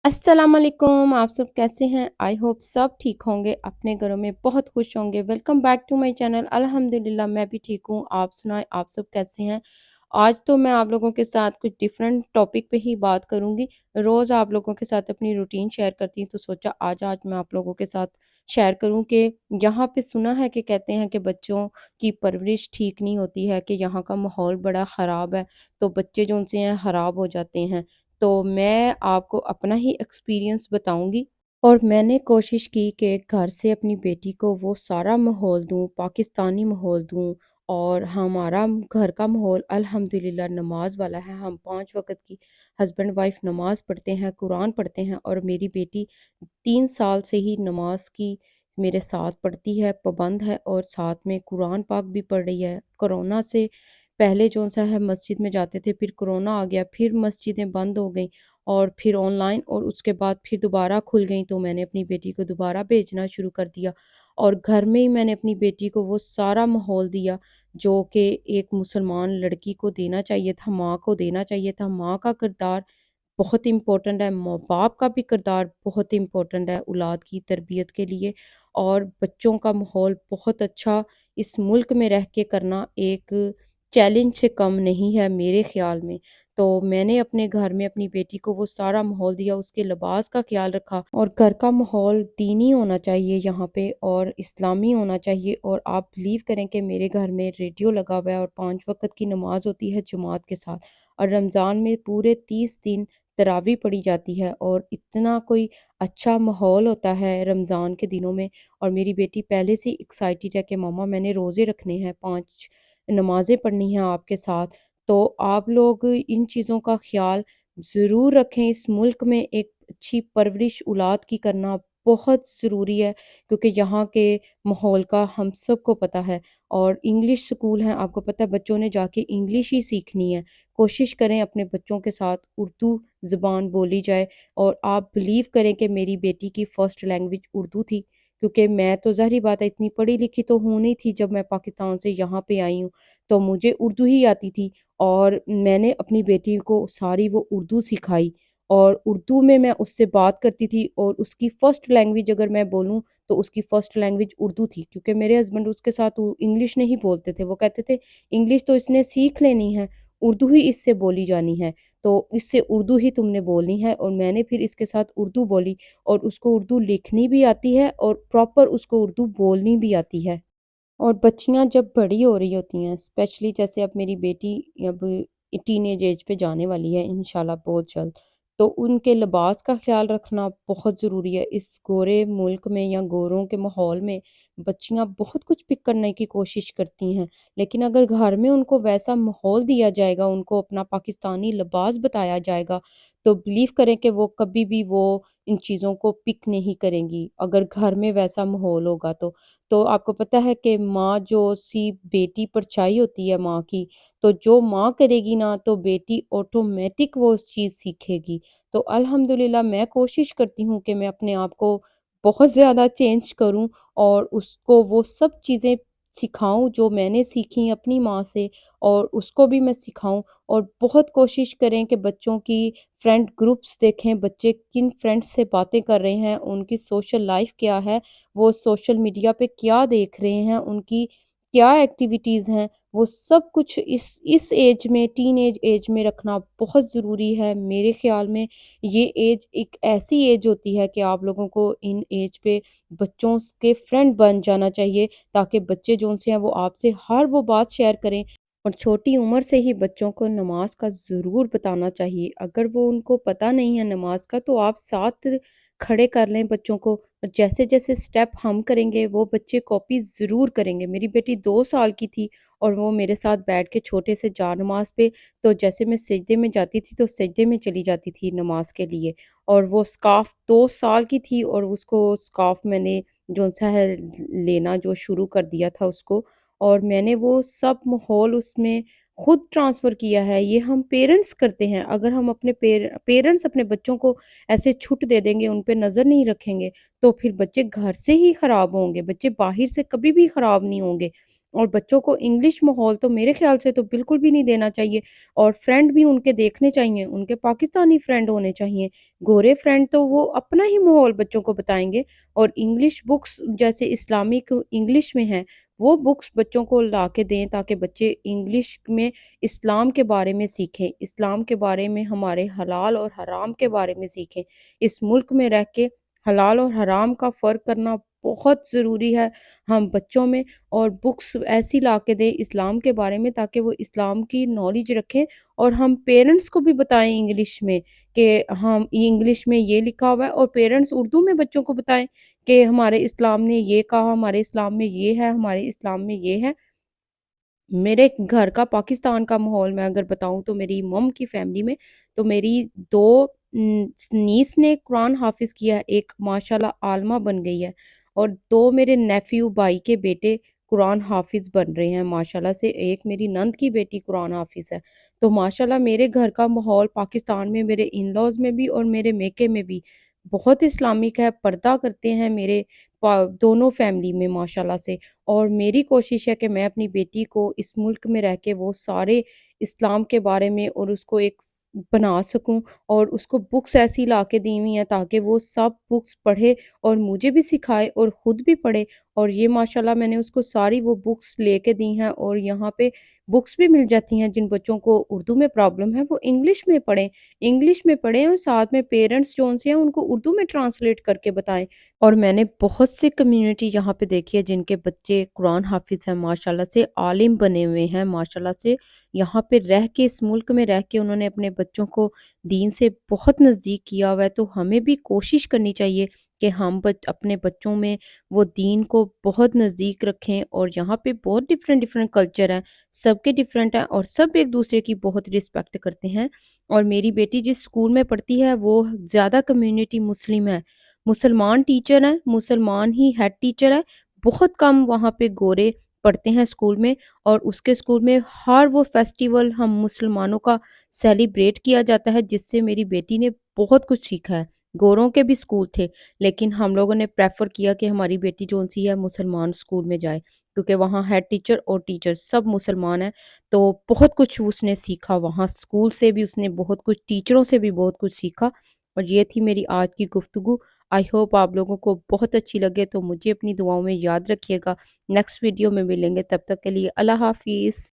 अस्सलाम वालेकुम। आप सब कैसे हैं? आई होप सब ठीक होंगे, अपने घरों में बहुत खुश होंगे। Welcome back to my channel. अल्हम्दुलिल्लाह मैं भी ठीक हूँ। आप सुनाएँ, आप सब कैसे हैं? आज तो मैं आप लोगों के साथ कुछ डिफरेंट टॉपिक पे ही बात करूँगी। रोज़ आप लोगों के साथ अपनी रूटीन शेयर करती हूँ, तो सोचा आज मैं आप लोगों के साथ शेयर करूँ कि यहाँ पे सुना है कि कहते हैं कि बच्चों की परवरिश ठीक नहीं होती है, कि यहाँ का माहौल बड़ा ख़राब है, तो बच्चे जो उनसे हैं ख़राब हो जाते हैं। तो मैं आपको अपना ही एक्सपीरियंस बताऊँगी और मैंने कोशिश की कि घर से अपनी बेटी को वो सारा माहौल दूँ, पाकिस्तानी माहौल दूँ। और हमारा घर का माहौल अल्हम्दुलिल्लाह नमाज़ वाला है। हम 5 वक़्त की हस्बैंड वाइफ नमाज़ पढ़ते हैं, कुरान पढ़ते हैं और मेरी बेटी 3 साल से ही नमाज़ की मेरे साथ पढ़ती है, पाबंद है और साथ में कुरान पाक भी पढ़ रही है। कोरोना से पहले जो-सा है मस्जिद में जाते थे, फिर कोरोना आ गया, फिर मस्जिदें बंद हो गईं और फिर ऑनलाइन और उसके बाद फिर दोबारा खुल गईं, तो मैंने अपनी बेटी को दोबारा भेजना शुरू कर दिया और घर में ही मैंने अपनी बेटी को वो सारा माहौल दिया, जो कि एक मुसलमान लड़की को देना चाहिए था, माँ को देना चाहिए था। माँ का किरदार बहुत इम्पोर्टेंट है, बाप का भी किरदार बहुत इम्पोर्टेंट है औलाद की तरबियत के लिए। और बच्चों का माहौल बहुत अच्छा इस मुल्क में रह के करना एक चैलेंज से कम नहीं है मेरे ख़्याल में। तो मैंने अपने घर में अपनी बेटी को वो सारा माहौल दिया, उसके लिबास का ख़्याल रखा और घर का माहौल दीनी होना चाहिए यहाँ पे और इस्लामी होना चाहिए। और आप बिलीव करें कि मेरे घर में रेडियो लगा हुआ है और 5 वक़्त की नमाज़ होती है जमात के साथ और रमज़ान में पूरे 30 दिन तरावी पढ़ी जाती है और इतना कोई अच्छा माहौल होता है रमज़ान के दिनों में। और मेरी बेटी पहले से एक्साइटेड है कि मम्मा मैंने रोज़े रखने हैं, 5 नमाज़ें पढ़नी हैं आपके साथ। तो आप लोग इन चीज़ों का ख़्याल ज़रूर रखें। इस मुल्क में एक अच्छी परवरिश औलाद की करना बहुत ज़रूरी है, क्योंकि यहाँ के माहौल का हम सबको पता है। और इंग्लिश स्कूल हैं, आपको पता है बच्चों ने जाके इंग्लिश ही सीखनी है। कोशिश करें अपने बच्चों के साथ उर्दू ज़ुबान बोली जाए। और आप बिलीव करें कि मेरी बेटी की फ़र्स्ट लैंग्वेज उर्दू थी, क्योंकि मैं तो ज़ाहिर-सी बात है इतनी पढ़ी-लिखी तो हूँ नहीं थी, जब मैं पाकिस्तान से यहाँ पे आई हूँ, तो मुझे उर्दू ही आती थी और मैंने अपनी बेटी को सारी वो उर्दू सिखाई और उर्दू में मैं उससे बात करती थी और उसकी फ़र्स्ट लैंग्वेज अगर मैं बोलूँ, तो उसकी फ़र्स्ट लैंग्वेज उर्दू थी, क्योंकि मेरे हस्बैंड उसके साथ इंग्लिश नहीं बोलते थे। वो कहते थे, "इंग्लिश तो इसने सीख लेनी है, उर्दू ही इससे बोली जानी है, तो इससे उर्दू ही तुमने बोलनी है।" और मैंने फिर इसके साथ उर्दू बोली और उसको उर्दू लिखनी भी आती है और प्रॉपर उसको उर्दू बोलनी भी आती है। और बच्चियाँ जब बड़ी हो रही होती हैं, स्पेशली जैसे अब मेरी बेटी अब टीनेज एज पे जाने वाली है इंशाल्लाह बहुत जल्द, तो उनके लिबास का ख़्याल रखना बहुत ज़रूरी है। इस गोरे मुल्क में या गोरों के माहौल में बच्चियाँ बहुत कुछ पिक करने की कोशिश करती हैं, लेकिन अगर घर में उनको वैसा माहौल दिया जाएगा, उनको अपना पाकिस्तानी लिबास बताया जाएगा, तो बिलीव करें कि वो कभी भी वो इन चीज़ों को पिक नहीं करेंगी, अगर घर में वैसा माहौल होगा तो। तो आपको पता है कि माँ जो सी बेटी परछाई होती है माँ की, तो जो माँ करेगी ना तो बेटी ऑटोमेटिक वो उस चीज़ सीखेगी। तो अल्हम्दुलिल्लाह मैं कोशिश करती हूँ कि मैं अपने आप को बहुत ज़्यादा चेंज करूँ और उसको वो सब चीज़ें सिखाऊँ जो मैंने सीखी अपनी माँ से और उसको भी मैं सिखाऊँ। और बहुत कोशिश करें कि बच्चों की फ्रेंड ग्रुप्स देखें, बच्चे किन फ्रेंड्स से बातें कर रहे हैं, उनकी सोशल लाइफ़ क्या है, वो सोशल मीडिया पे क्या देख रहे हैं, उनकी क्या एक्टिविटीज़ हैं, वो सब कुछ इस एज में टीनेज एज में रखना बहुत ज़रूरी है। मेरे ख़्याल में ये एज एक ऐसी एज होती है कि आप लोगों को इन एज पे बच्चों के फ्रेंड बन जाना चाहिए, ताकि बच्चे जो उनसे हैं वो आपसे हर वो बात शेयर करें। और छोटी उम्र से ही बच्चों को नमाज का ज़रूर बताना चाहिए। अगर वो उनको पता नहीं है नमाज का, तो आप साथ खड़े कर लें बच्चों को। और जैसे-जैसे स्टेप हम करेंगे वो बच्चे कॉपी ज़रूर करेंगे। मेरी बेटी 2 साल की थी और वो मेरे साथ बैठ के छोटे से जा नमाज़ पे, तो जैसे मैं सिजदे में जाती थी तो सिजदे में चली जाती थी नमाज़ के लिए। और वो स्कार्फ़ 2 साल की थी और उसको स्कार्फ़ मैंने जो-सा है लेना जो शुरू कर दिया था उसको। और मैंने वो सब माहौल उसमें खुद ट्रांसफ़र किया है। ये हम पेरेंट्स करते हैं। अगर हम अपने पेरेंट्स अपने बच्चों को ऐसे छूट दे देंगे, उन पे नज़र नहीं रखेंगे, तो फिर बच्चे घर से ही ख़राब होंगे, बच्चे बाहर से कभी भी ख़राब नहीं होंगे। اور بچوں کو انگلش ماحول تو میرے خیال سے تو بالکل بھی نہیں دینا چاہیے، اور فرینڈ بھی ان کے دیکھنے چاہیے، ان کے پاکستانی فرینڈ ہونے چاہیے۔ گورے فرینڈ تو وہ اپنا ہی ماحول بچوں کو بتائیں گے، اور انگلش بکس جیسے اسلامک انگلش میں ہیں وہ بکس بچوں کو لا کے دیں تاکہ بچے انگلش میں اسلام کے بارے میں سیکھیں، اسلام کے بارے میں، ہمارے حلال اور حرام کے بارے میں سیکھیں۔ اس ملک میں رہ کے حلال اور حرام کا فرق کرنا بہت ضروری ہے ہم بچوں میں، اور بکس ایسی لا کے دیں اسلام کے بارے میں تاکہ وہ اسلام کی نالج رکھیں، اور ہم پیرنٹس کو بھی بتائیں انگلش میں کہ ہم انگلش میں یہ لکھا ہوا ہے، اور پیرنٹس اردو میں بچوں کو بتائیں کہ ہمارے اسلام نے یہ کہا، ہمارے اسلام میں یہ ہے، ہمارے اسلام میں یہ ہے۔ میرے گھر کا پاکستان کا ماحول میں اگر بتاؤں تو میری مم کی فیملی میں تو میری دو نیس نے قرآن حافظ کیا ہے، ایک ماشاءاللہ عالمہ بن گئی ہے، اور دو میرے نیفیو بھائی کے بیٹے قرآن حافظ بن رہے ہیں ماشاءاللہ سے، ایک میری نند کی بیٹی قرآن حافظ ہے۔ تو ماشاءاللہ میرے گھر کا ماحول پاکستان میں میرے ان لاز میں بھی اور میرے میکے میں بھی بہت اسلامک ہے، پردہ کرتے ہیں میرے دونوں فیملی میں ماشاءاللہ سے۔ اور میری کوشش ہے کہ میں اپنی بیٹی کو اس ملک میں رہ کے وہ سارے اسلام کے بارے میں اور اس کو ایک بنا سکوں، اور اس کو بکس ایسی لا کے دی ہوئی ہیں تاکہ وہ سب بکس پڑھے اور مجھے بھی سکھائے اور خود بھی پڑھے۔ اور یہ ماشاءاللہ میں نے اس کو ساری وہ بکس لے کے دی ہیں، اور یہاں پہ بکس بھی مل جاتی ہیں جن بچوں کو اردو میں پرابلم ہے وہ انگلش میں پڑھیں، انگلش میں پڑھیں، اور ساتھ میں پیرنٹس جو ان سے ہیں ان کو اردو میں ٹرانسلیٹ کر کے بتائیں۔ اور میں نے بہت سے کمیونٹی یہاں پہ دیکھی ہے جن کے بچے قرآن حافظ ہیں ماشاءاللہ سے، عالم بنے ہوئے ہیں ماشاءاللہ سے، یہاں پہ رہ کے اس ملک میں رہ کے انہوں نے اپنے بچوں کو دین سے بہت نزدیک کیا ہوا ہے۔ تو ہمیں بھی کوشش کرنی چاہیے کہ ہم اپنے بچوں میں وہ دین کو بہت نزدیک رکھیں، اور یہاں پہ بہت ڈیفرنٹ ڈیفرنٹ کلچر ہیں، سب کے ڈیفرنٹ ہیں، اور سب ایک دوسرے کی بہت رسپیکٹ کرتے ہیں۔ اور میری بیٹی جس اسکول میں پڑھتی ہے وہ زیادہ کمیونٹی مسلم ہے، مسلمان ٹیچر ہیں، مسلمان ہی ہیڈ ٹیچر ہے، بہت کم وہاں پہ گورے پڑھتے ہیں اسکول میں، اور اس کے اسکول میں ہر وہ فیسٹیول ہم مسلمانوں کا سیلیبریٹ کیا جاتا ہے، جس سے میری بیٹی نے بہت کچھ سیکھا ہے۔ گوروں کے بھی اسکول تھے لیکن ہم لوگوں نے پریفر کیا کہ ہماری بیٹی جو سی ہے مسلمان اسکول میں جائے، کیونکہ وہاں ہیڈ ٹیچر اور ٹیچر سب مسلمان ہیں، تو بہت کچھ اس نے سیکھا وہاں، اسکول سے بھی اس نے بہت کچھ، ٹیچروں سے بھی بہت کچھ سیکھا۔ اور یہ تھی میری آج کی گفتگو، آئی ہوپ آپ لوگوں کو بہت اچھی لگے، تو مجھے اپنی دعاؤں میں یاد رکھیے گا۔ نیکسٹ ویڈیو میں ملیں گے، تب تک کے لیے اللہ حافظ۔